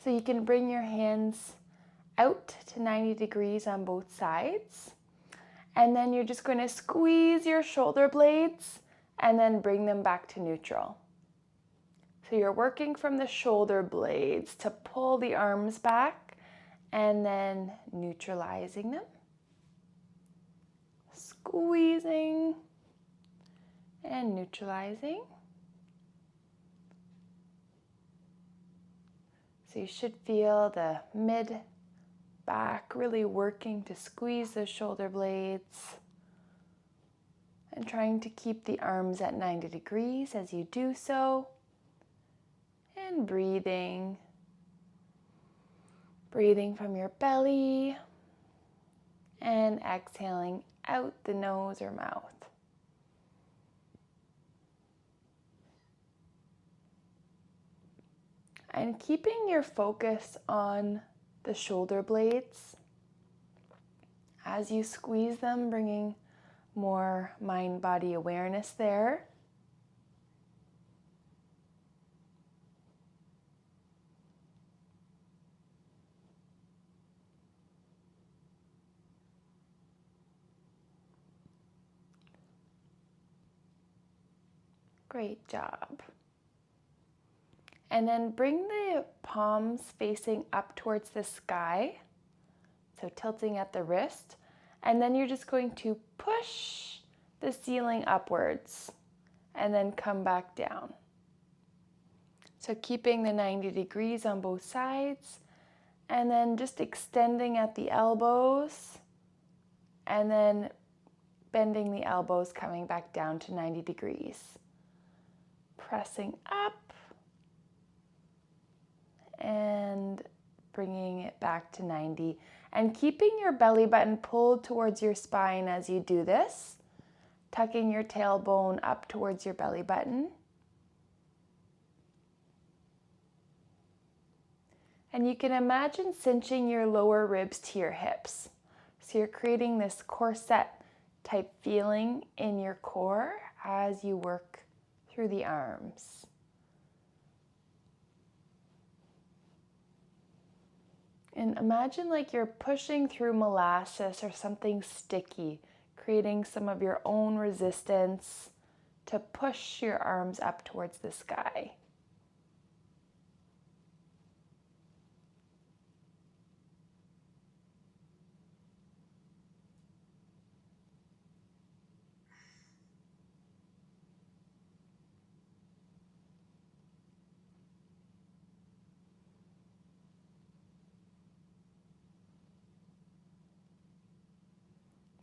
So you can bring your hands out to 90 degrees on both sides. And then you're just going to squeeze your shoulder blades and then bring them back to neutral. So you're working from the shoulder blades to pull the arms back and then neutralizing them. Squeezing and neutralizing. So you should feel the mid back really working to squeeze the shoulder blades and trying to keep the arms at 90 degrees as you do so. And breathing from your belly and exhaling out the nose or mouth. And keeping your focus on the shoulder blades as you squeeze them, bringing more mind-body awareness there. Great job. And then bring the palms facing up towards the sky, so tilting at the wrist. And then you're just going to push the ceiling upwards and then come back down. So keeping the 90 degrees on both sides, and then just extending at the elbows, and then bending the elbows, coming back down to 90 degrees. Pressing up and bringing it back to 90. And keeping your belly button pulled towards your spine as you do this. Tucking your tailbone up towards your belly button. And you can imagine cinching your lower ribs to your hips. So you're creating this corset type feeling in your core as you work through the arms. And imagine like you're pushing through molasses or something sticky, creating some of your own resistance to push your arms up towards the sky.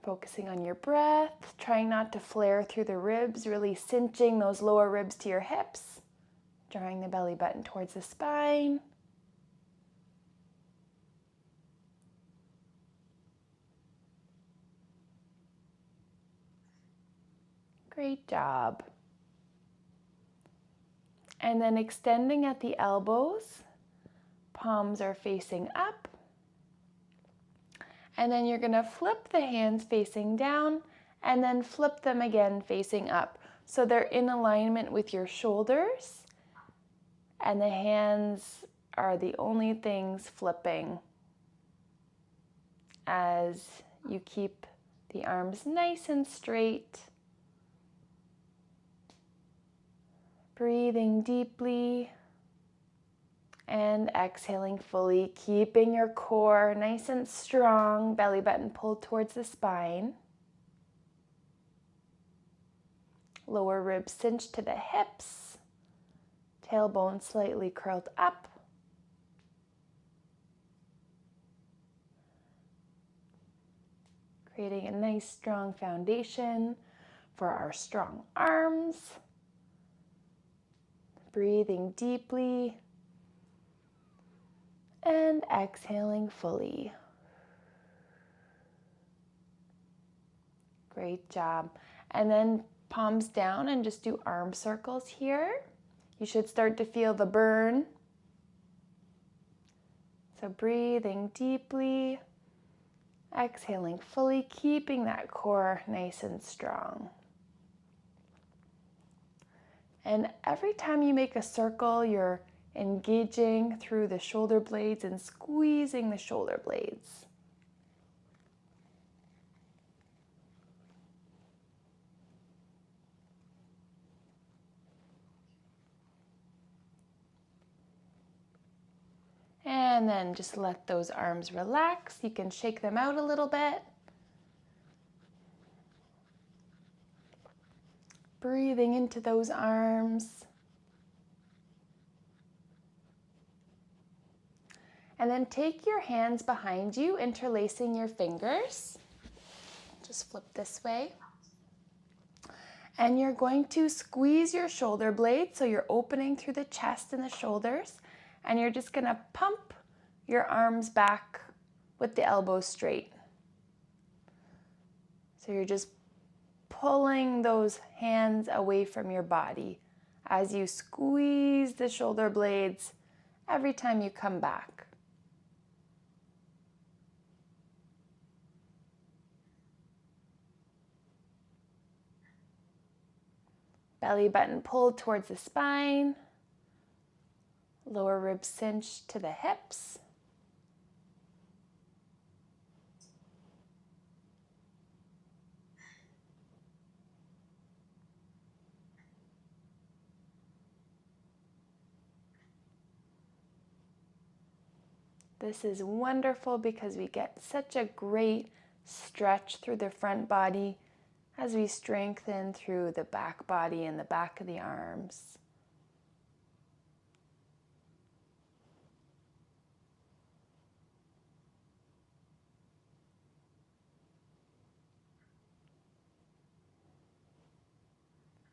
Focusing on your breath, trying not to flare through the ribs, really cinching those lower ribs to your hips, drawing the belly button towards the spine. Great job. And then extending at the elbows, palms are facing up. And then you're going to flip the hands facing down and then flip them again facing up. So they're in alignment with your shoulders, and the hands are the only things flipping as you keep the arms nice and straight. Breathing deeply and exhaling fully, keeping your core nice and strong, belly button pulled towards the spine. Lower ribs cinched to the hips, tailbone slightly curled up. Creating a nice strong foundation for our strong arms. Breathing deeply and exhaling fully. Great job. And then palms down and just do arm circles here. You should start to feel the burn. So breathing deeply, exhaling fully, keeping that core nice and strong. And every time you make a circle, you're engaging through the shoulder blades and squeezing the shoulder blades. And then just let those arms relax. You can shake them out a little bit. Breathing into those arms. And then take your hands behind you, interlacing your fingers. Just flip this way. And you're going to squeeze your shoulder blades, so you're opening through the chest and the shoulders. And you're just going to pump your arms back with the elbows straight. So you're just pulling those hands away from your body as you squeeze the shoulder blades every time you come back. Belly button pulled towards the spine. Lower ribs cinched to the hips. This is wonderful because we get such a great stretch through the front body as we strengthen through the back body and the back of the arms.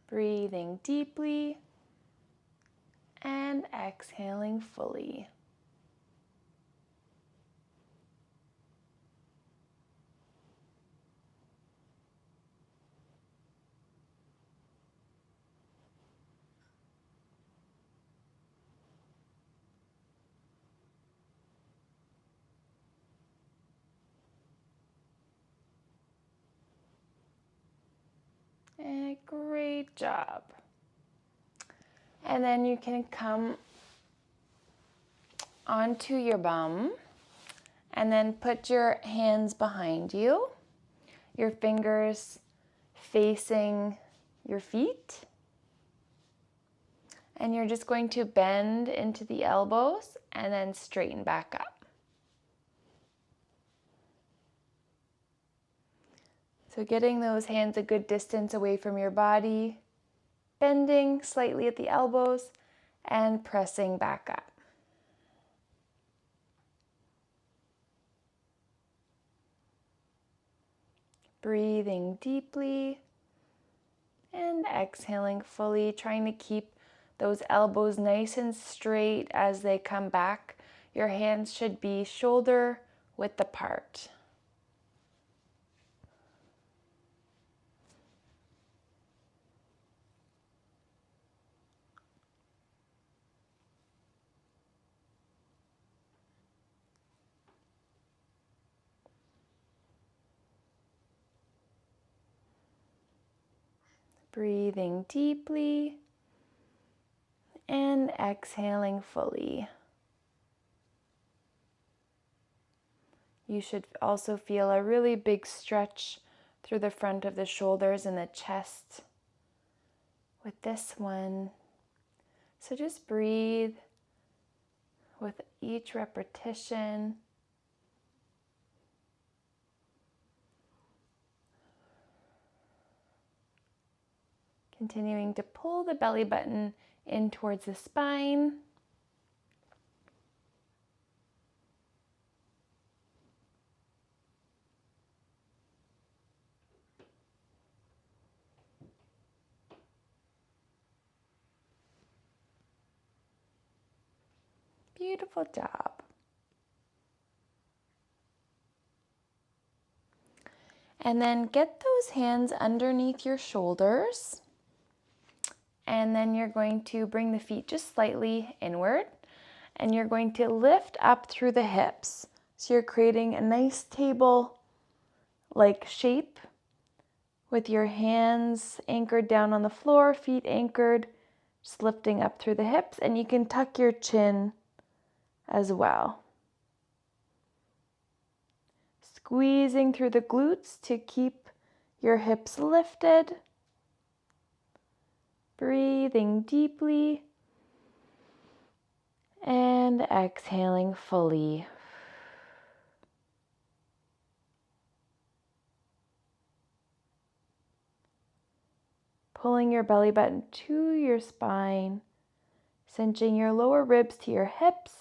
Breathing deeply and exhaling fully. And great job. And then you can come onto your bum and then put your hands behind you, your fingers facing your feet. And you're just going to bend into the elbows and then straighten back up. So getting those hands a good distance away from your body, bending slightly at the elbows and pressing back up. Breathing deeply and exhaling fully, trying to keep those elbows nice and straight as they come back. Your hands should be shoulder width apart. Breathing deeply and exhaling fully. You should also feel a really big stretch through the front of the shoulders and the chest with this one. So just breathe with each repetition. Continuing to pull the belly button in towards the spine. Beautiful job. And then get those hands underneath your shoulders. And then you're going to bring the feet just slightly inward. And you're going to lift up through the hips. So you're creating a nice table-like shape with your hands anchored down on the floor, feet anchored Just lifting up through the hips, and you can tuck your chin as well. Squeezing through the glutes to keep your hips lifted. Breathing deeply and exhaling fully. Pulling your belly button to your spine, cinching your lower ribs to your hips.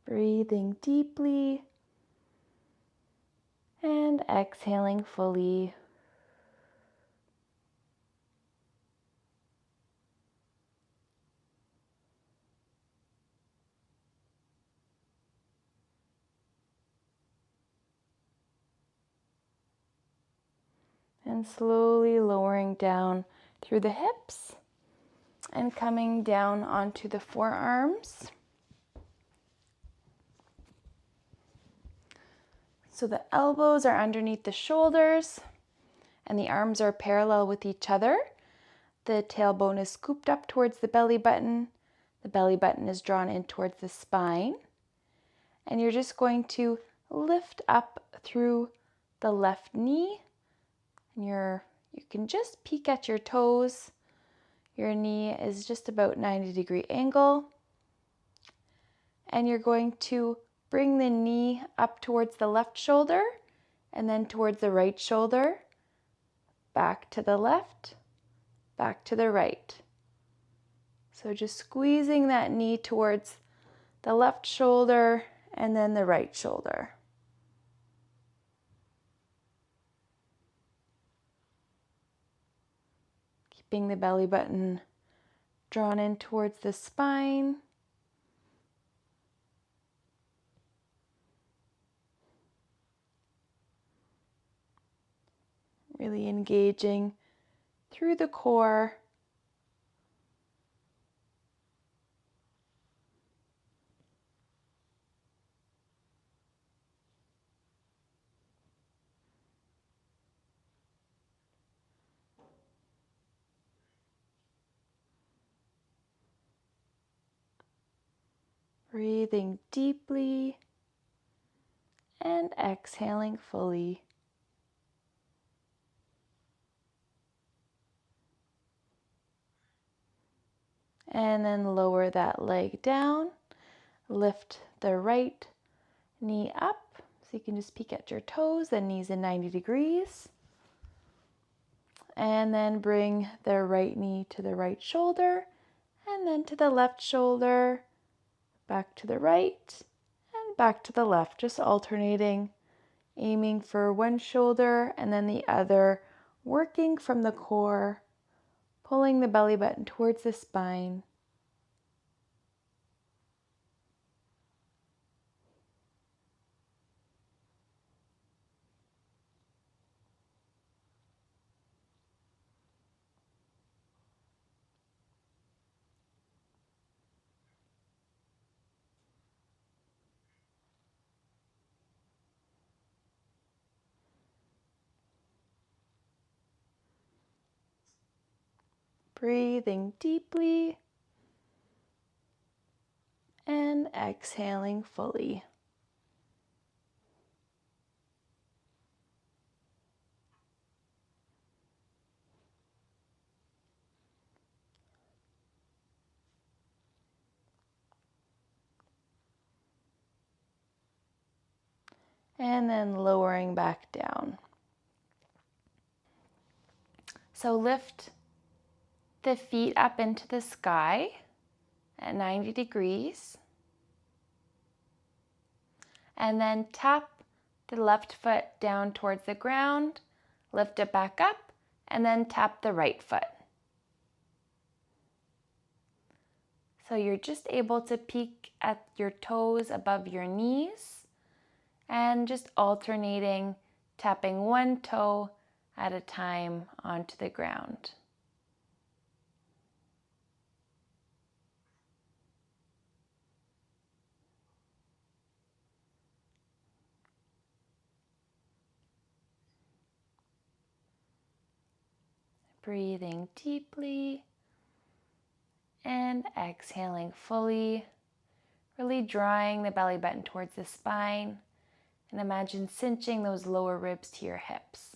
Breathing deeply and exhaling fully. And slowly lowering down through the hips and coming down onto the forearms. So the elbows are underneath the shoulders and the arms are parallel with each other. The tailbone is scooped up towards the belly button. The belly button is drawn in towards the spine. And you're just going to lift up through the left knee. And you can just peek at your toes. Your knee is just about 90-degree angle. And you're going to bring the knee up towards the left shoulder and then towards the right shoulder. Back to the left, back to the right. So just squeezing that knee towards the left shoulder and then the right shoulder. Keeping the belly button drawn in towards the spine. Really engaging through the core. Breathing deeply and exhaling fully. And then lower that leg down. Lift the right knee up. So you can just peek at your toes, the knees in 90 degrees. And then bring the right knee to the right shoulder. And then to the left shoulder. Back to the right. And back to the left. Just alternating. Aiming for one shoulder and then the other. Working from the core. Pulling the belly button towards the spine. Breathing deeply and exhaling fully. And then lowering back down. So lift the feet up into the sky at 90 degrees. And then tap the left foot down towards the ground, lift it back up, and then tap the right foot. So you're just able to peek at your toes above your knees and just alternating, tapping one toe at a time onto the ground. Breathing deeply and exhaling fully, really drawing the belly button towards the spine, and imagine cinching those lower ribs to your hips.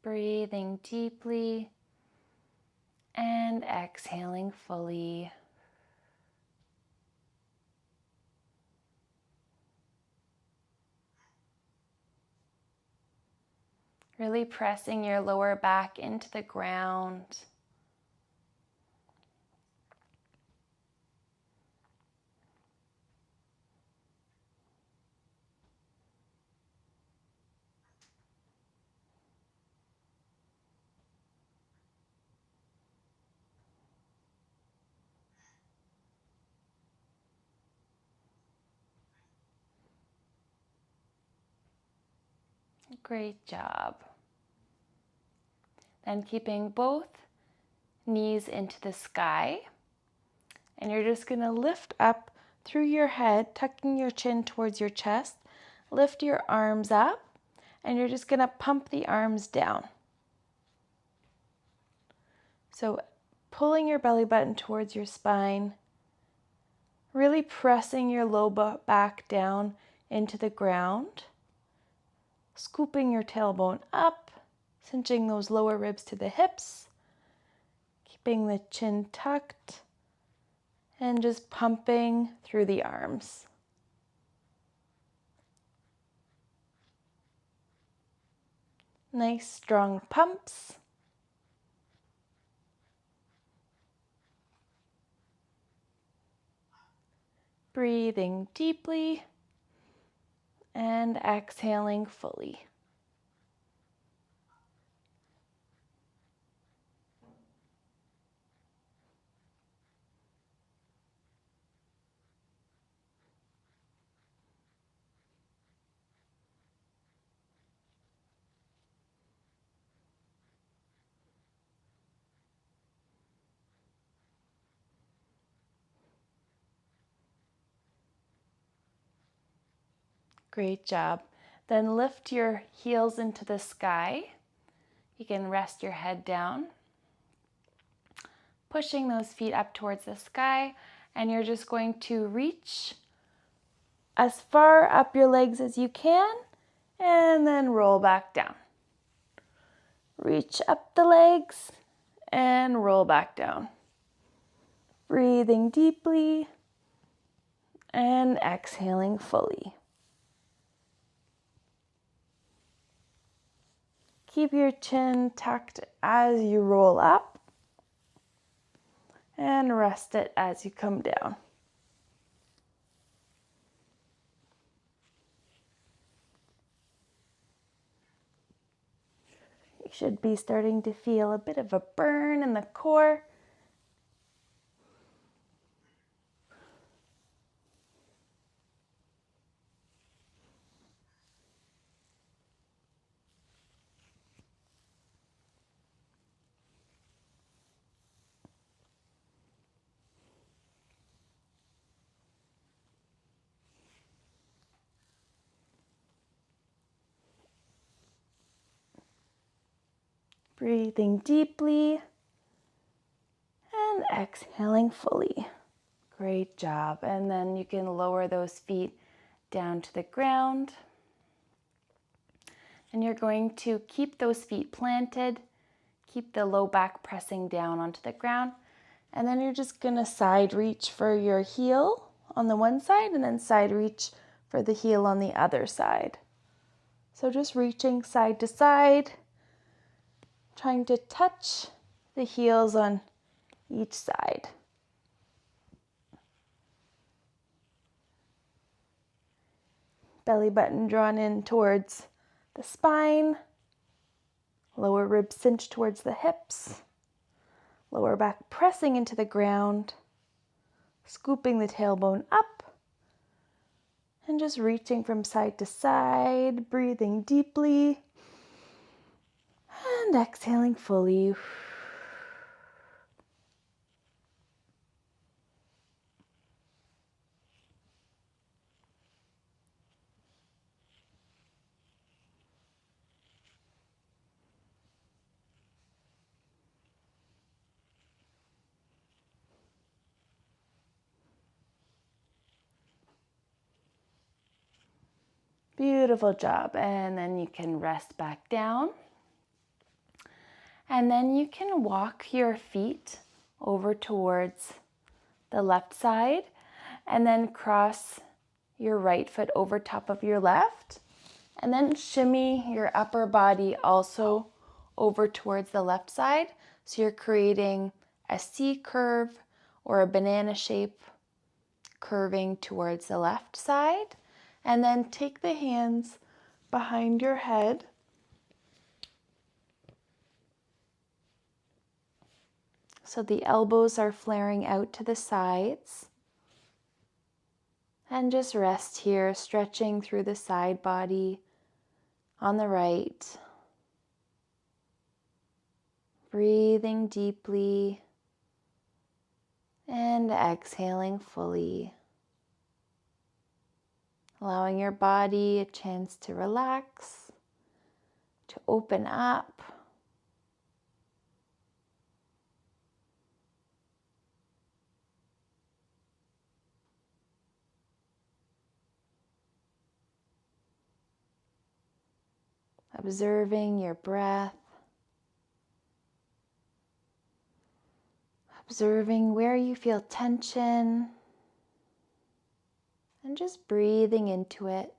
Breathing deeply and exhaling fully. Really pressing your lower back into the ground. Great job. Then keeping both knees into the sky. And you're just going to lift up through your head, tucking your chin towards your chest. Lift your arms up, and you're just going to pump the arms down. So pulling your belly button towards your spine, really pressing your low back down into the ground, scooping your tailbone up, cinching those lower ribs to the hips, keeping the chin tucked, and just pumping through the arms. Nice strong pumps. Breathing deeply and exhaling fully. Great job. Then lift your heels into the sky. You can rest your head down, pushing those feet up towards the sky, and you're just going to reach as far up your legs as you can, and then roll back down. Reach up the legs and roll back down. Breathing deeply and exhaling fully. Keep your chin tucked as you roll up and rest it as you come down. You should be starting to feel a bit of a burn in the core. Breathing deeply and exhaling fully. Great job. And then you can lower those feet down to the ground. And you're going to keep those feet planted. Keep the low back pressing down onto the ground. And then you're just going to side reach for your heel on the one side and then side reach for the heel on the other side. So just reaching side to side, trying to touch the heels on each side. Belly button drawn in towards the spine, lower ribs cinched towards the hips, lower back pressing into the ground, scooping the tailbone up, and just reaching from side to side, breathing deeply, and exhaling fully. Beautiful job. And then you can rest back down. And then you can walk your feet over towards the left side and then cross your right foot over top of your left. And then shimmy your upper body also over towards the left side. So you're creating a C curve or a banana shape curving towards the left side. And then take the hands behind your head. So the elbows are flaring out to the sides. And just rest here, stretching through the side body on the right. Breathing deeply and exhaling fully. Allowing your body a chance to relax, to open up. Observing your breath. Observing where you feel tension. And just breathing into it.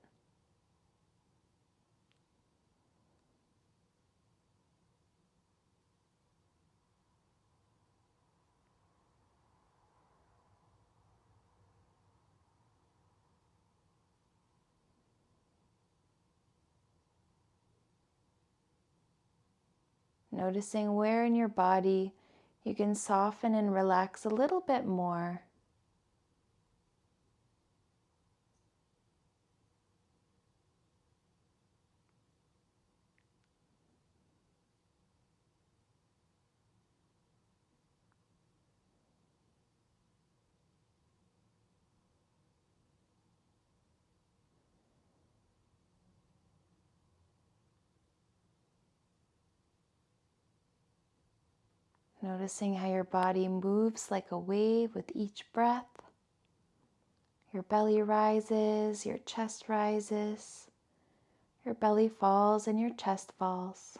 Noticing where in your body you can soften and relax a little bit more. Noticing how your body moves like a wave with each breath. Your belly rises, your chest rises, your belly falls and your chest falls.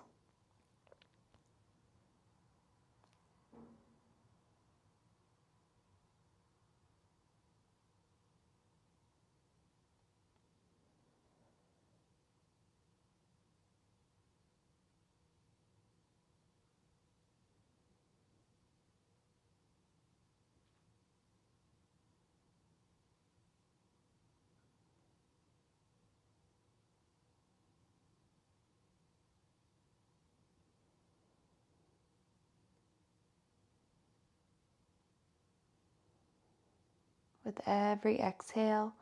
With every exhale,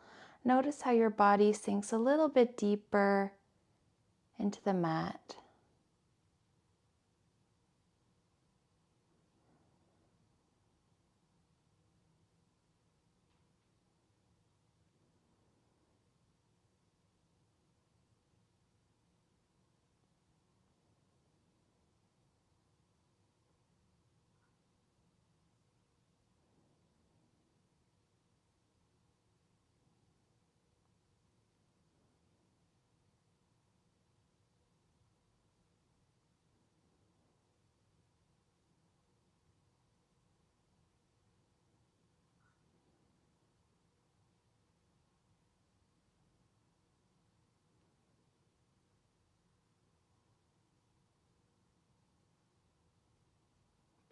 notice how your body sinks a little bit deeper into the mat.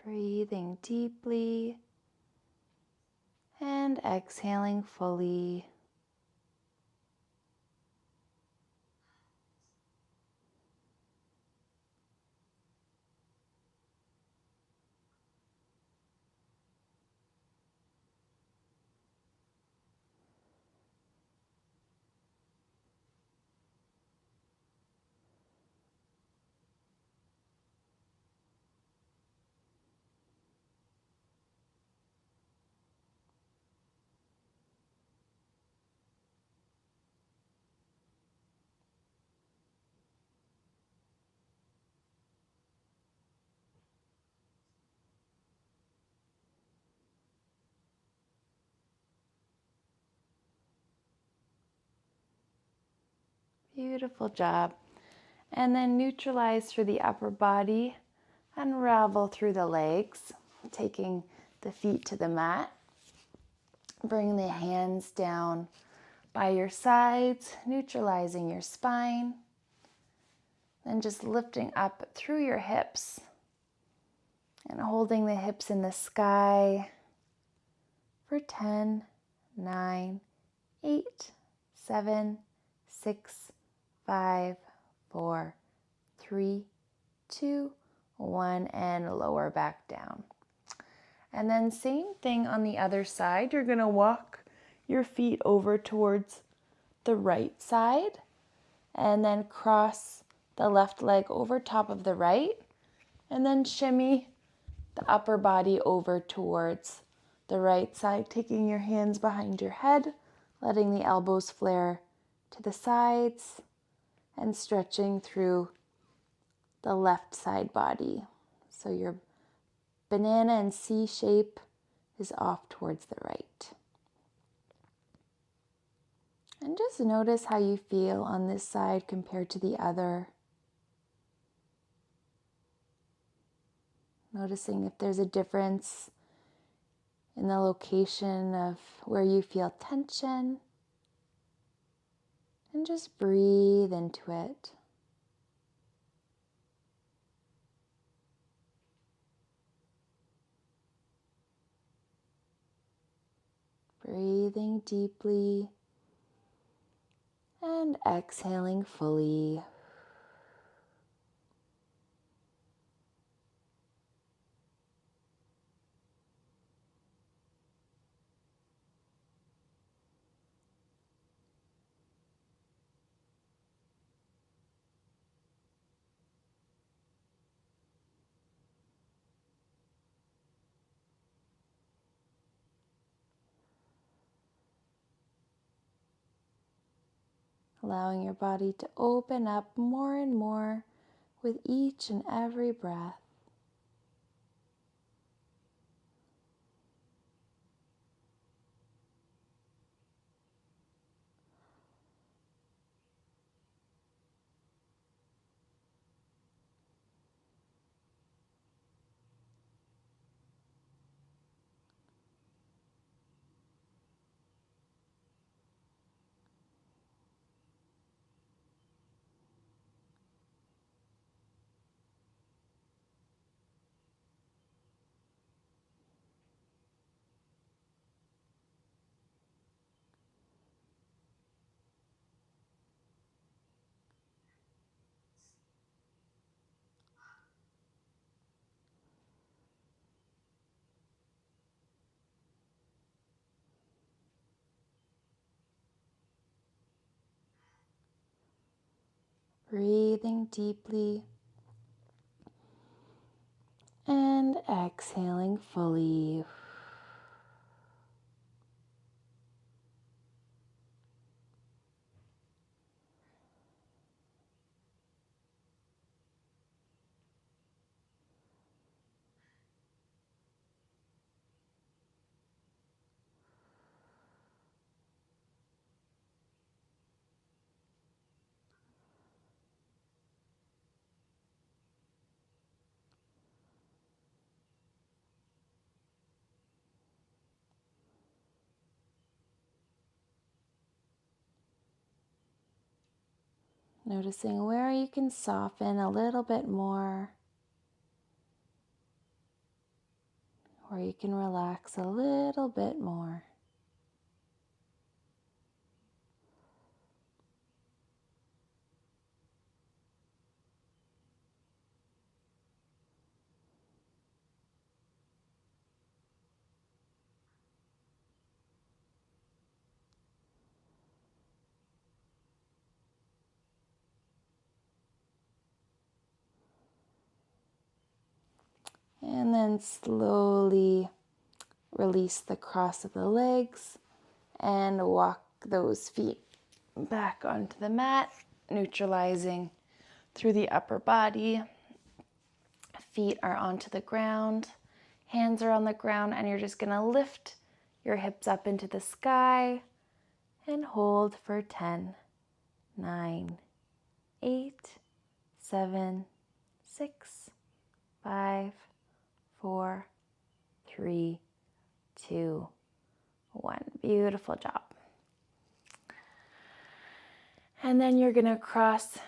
Breathing deeply and exhaling fully. Beautiful job. And then neutralize through the upper body, unravel through the legs, taking the feet to the mat. Bring the hands down by your sides, neutralizing your spine. Then just lifting up through your hips and holding the hips in the sky for 10, 9, 8, 7, 6, 5, 4, 3, 2, 1, and lower back down. And then same thing on the other side. You're going to walk your feet over towards the right side and then cross the left leg over top of the right and then shimmy the upper body over towards the right side, taking your hands behind your head, letting the elbows flare to the sides and stretching through the left side body. So your banana and C shape is off towards the right. And just notice how you feel on this side compared to the other. Noticing if there's a difference in the location of where you feel tension. And just breathe into it. Breathing deeply and exhaling fully. Allowing your body to open up more and more with each and every breath. Breathing deeply and exhaling fully. Noticing where you can soften a little bit more. or you can relax a little bit more. And then slowly release the cross of the legs and walk those feet back onto the mat, neutralizing through the upper body. Feet are onto the ground, hands are on the ground, and you're just going to lift your hips up into the sky and hold for 10, 9, 8, 7, 6, 5, 4, 3, 2, 1. Beautiful job. And then you're going to cross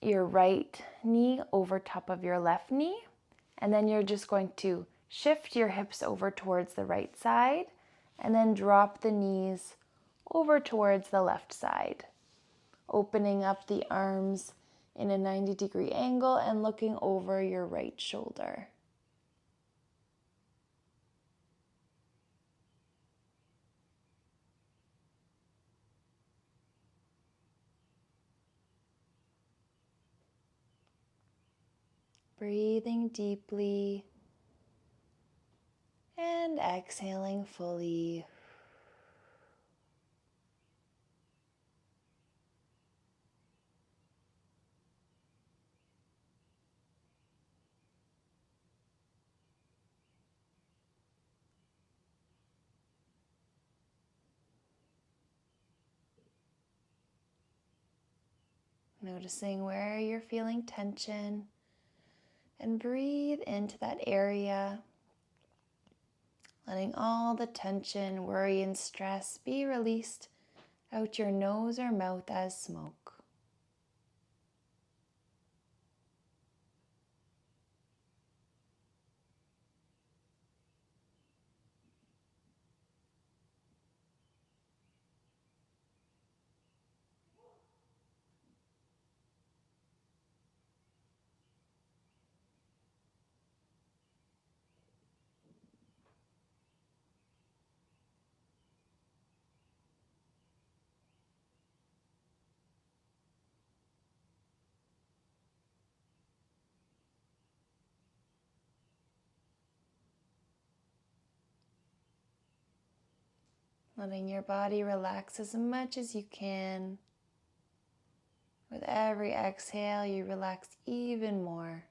your right knee over top of your left knee. And then you're just going to shift your hips over towards the right side and then drop the knees over towards the left side, opening up the arms in a 90-degree angle and looking over your right shoulder. Breathing deeply and exhaling fully. Noticing where you're feeling tension, and breathe into that area, letting all the tension, worry, and stress be released out your nose or mouth as smoke. Letting your body relax as much as you can. With every exhale, you relax even more.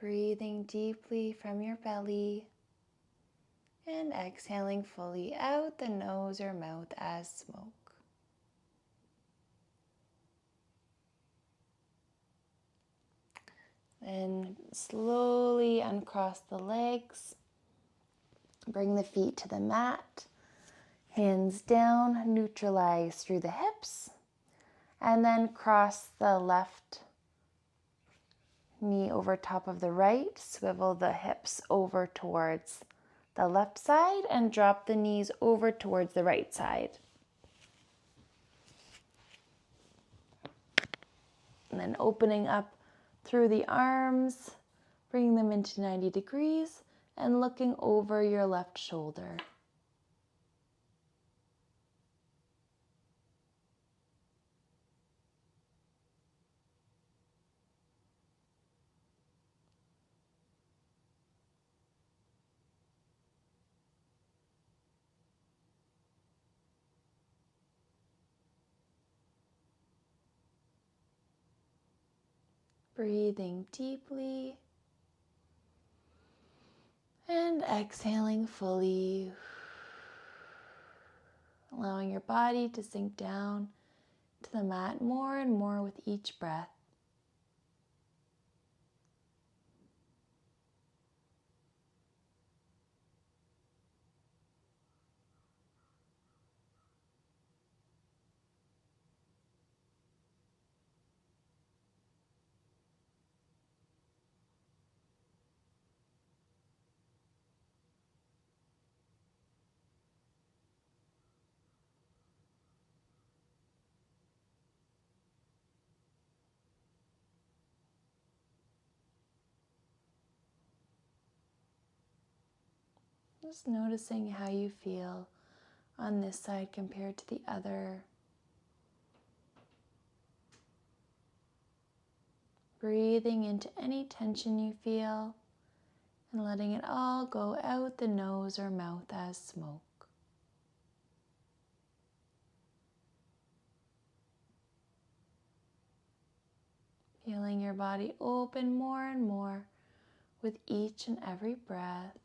Breathing deeply from your belly and exhaling fully out the nose or mouth as smoke. Then slowly uncross the legs. Bring the feet to the mat. Hands down, neutralize through the hips. And then cross the left knee over top of the right, swivel the hips over towards the left side and drop the knees over towards the right side. And then opening up through the arms, bringing them into 90 degrees and looking over your left shoulder. Breathing deeply and exhaling fully, allowing your body to sink down to the mat more and more with each breath. Just noticing how you feel on this side compared to the other. Breathing into any tension you feel and letting it all go out the nose or mouth as smoke. Feeling your body open more and more with each and every breath.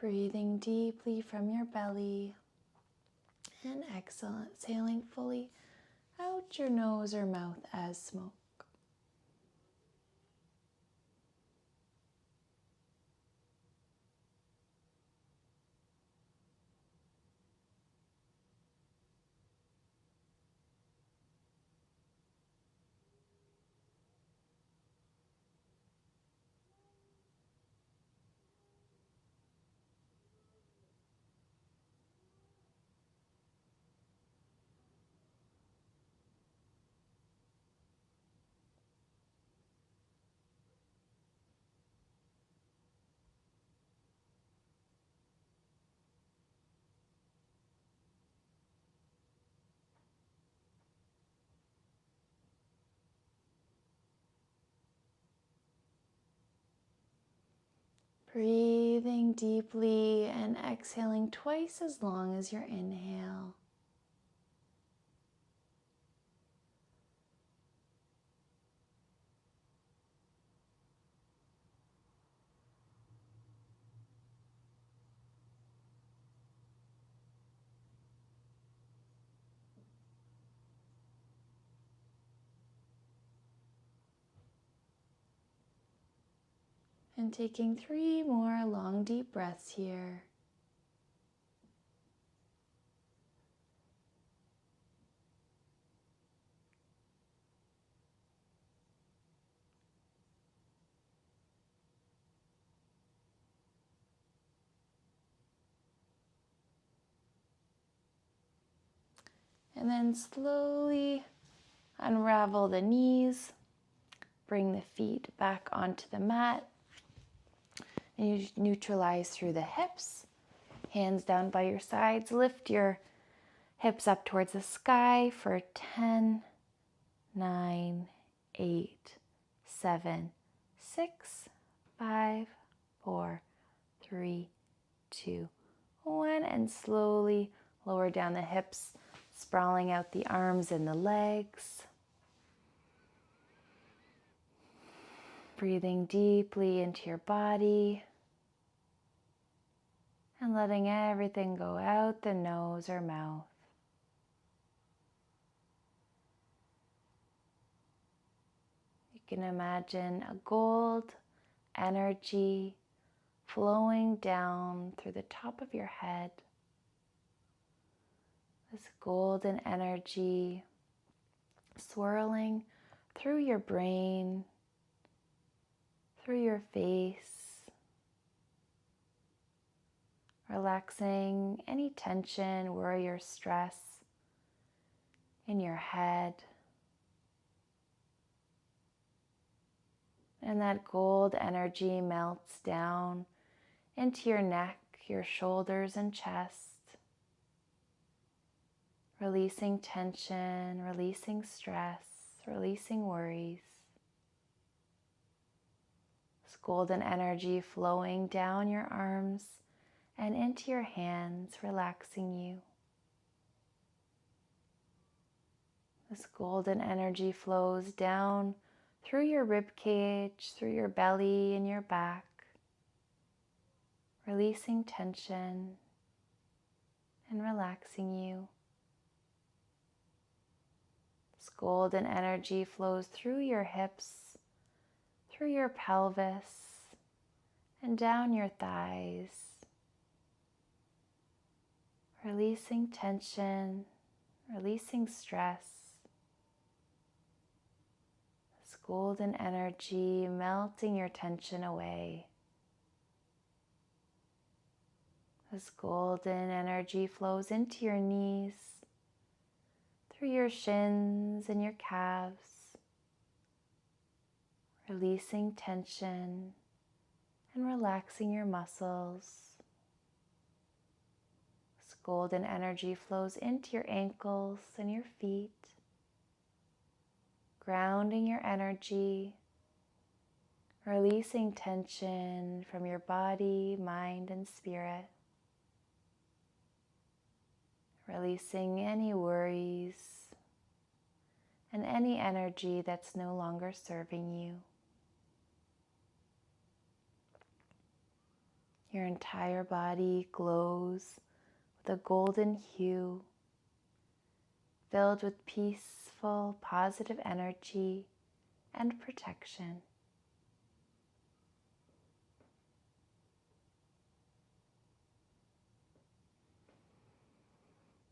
Breathing deeply from your belly and exhaling fully out your nose or mouth as smoke. Breathing deeply and exhaling twice as long as your inhale. And taking 3 more long deep breaths here. And then slowly unravel the knees, bring the feet back onto the mat, and you neutralize through the hips. Hands down by your sides, lift your Hips up towards the sky for 10, 9, 8, 7, 6, 5, 4, 3, 2, 1. And slowly lower down the hips, sprawling out the arms and the legs. Breathing deeply into your body and letting everything go out the nose or mouth. You can imagine a gold energy flowing down through the top of your head. This golden energy swirling through your brain, through your face, relaxing any tension, worry, or stress in your head. And that gold energy melts down into your neck, your shoulders, and chest, releasing tension, releasing stress, releasing worries. This golden energy flowing down your arms and into your hands, relaxing you. This golden energy flows down through your rib cage, through your belly and your back, releasing tension and relaxing you. This golden energy flows through your hips, through your pelvis, and down your thighs, releasing tension, releasing stress. This golden energy melting your tension away. This golden energy flows into your knees, through your shins and your calves, releasing tension and relaxing your muscles. This golden energy flows into your ankles and your feet, grounding your energy, releasing tension from your body, mind, and spirit. Releasing any worries and any energy that's no longer serving you. Your entire body glows with a golden hue, filled with peaceful, positive energy and protection.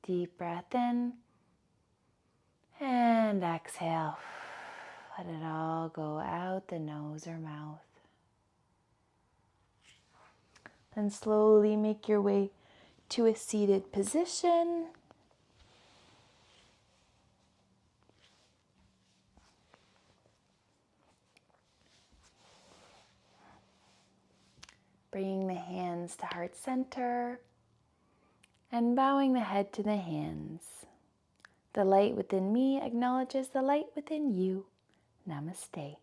Deep breath in and exhale. Let it all go out the nose or mouth. Then slowly make your way to a seated position. Bringing the hands to heart center and bowing the head to the hands. The light within me acknowledges the light within you. Namaste.